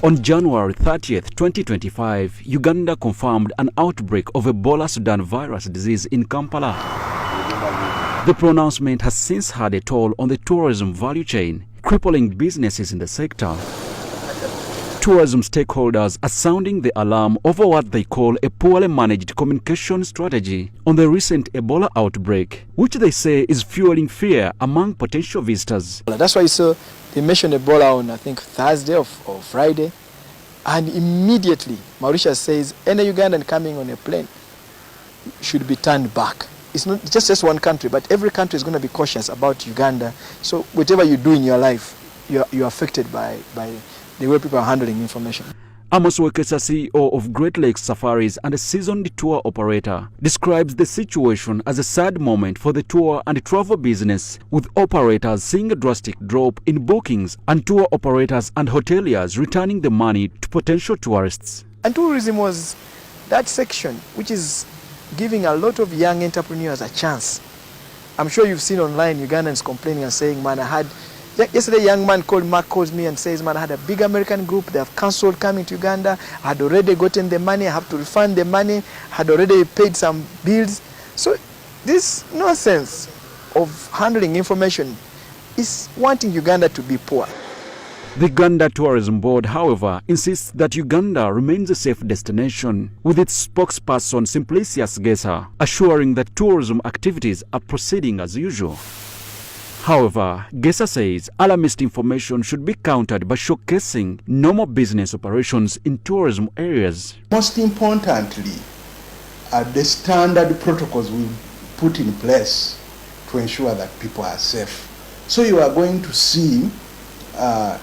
On January 30th, 2025, Uganda confirmed an outbreak of Ebola Sudan virus disease in Kampala. The pronouncement has since had a toll on the tourism value chain, crippling businesses in the sector. Tourism stakeholders are sounding the alarm over what they call a poorly managed communication strategy on the recent Ebola outbreak, which they say is fueling fear among potential visitors. That's why you saw they mentioned Ebola on, I think, Thursday or Friday, and immediately Mauritius says any Ugandan coming on a plane should be turned back. It's not just one country, but every country is going to be cautious about Uganda. So whatever you do in your life, you're affected by the way people are handling information. Amos Wekesa, CEO of Great Lakes Safaris and a seasoned tour operator, describes the situation as a sad moment for the tour and travel business, with operators seeing a drastic drop in bookings and tour operators and hoteliers returning the money to potential tourists. And tourism was that section which is giving a lot of young entrepreneurs a chance. I'm sure you've seen online Ugandans complaining and saying, man, yesterday a young man called Mark calls me and says, man, I had a big American group, they have cancelled coming to Uganda, I had already gotten the money, I have to refund the money, had already paid some bills. So this nonsense of handling information is wanting Uganda to be poor. The Uganda Tourism Board, however, insists that Uganda remains a safe destination, with its spokesperson Simplicius Gesa assuring that tourism activities are proceeding as usual. However, Gesa says alarmist information should be countered by showcasing normal business operations in tourism areas. Most importantly, the standard protocols we put in place to ensure that people are safe. So you are going to see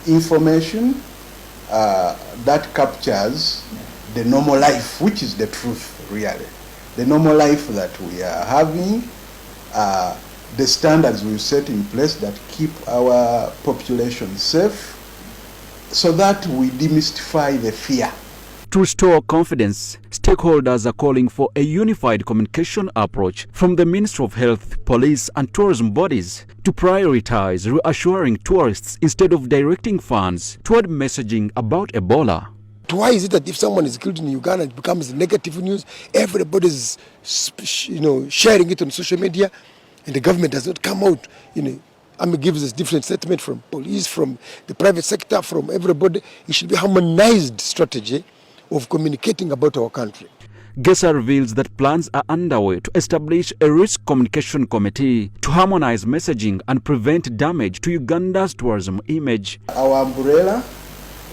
information that captures the normal life, which is the truth, really. The normal life that we are having, the standards we've set in place that keep our population safe, so that we demystify the fear. To restore confidence, stakeholders are calling for a unified communication approach from the Ministry of Health, Police and Tourism bodies to prioritize reassuring tourists instead of directing funds toward messaging about Ebola. Why is it that if someone is killed in Uganda, it becomes negative news, everybody's sharing it on social media, and the government does not come out, gives us different statement from police, from the private sector, from everybody. It should be a harmonized strategy of communicating about our country. Gesa reveals that plans are underway to establish a risk communication committee to harmonize messaging and prevent damage to Uganda's tourism image. Our umbrella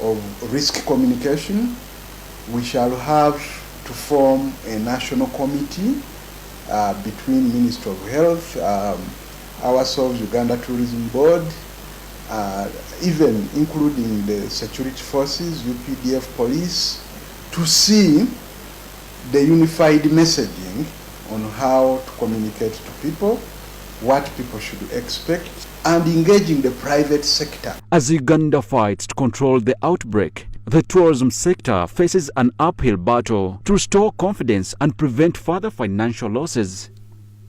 of risk communication, we shall have to form a national committee between Ministry of Health, ourselves, Uganda Tourism Board, even including the security forces, UPDF police, to see the unified messaging on how to communicate to people, what people should expect, and engaging the private sector. As Uganda fights to control the outbreak, the tourism sector faces an uphill battle to restore confidence and prevent further financial losses.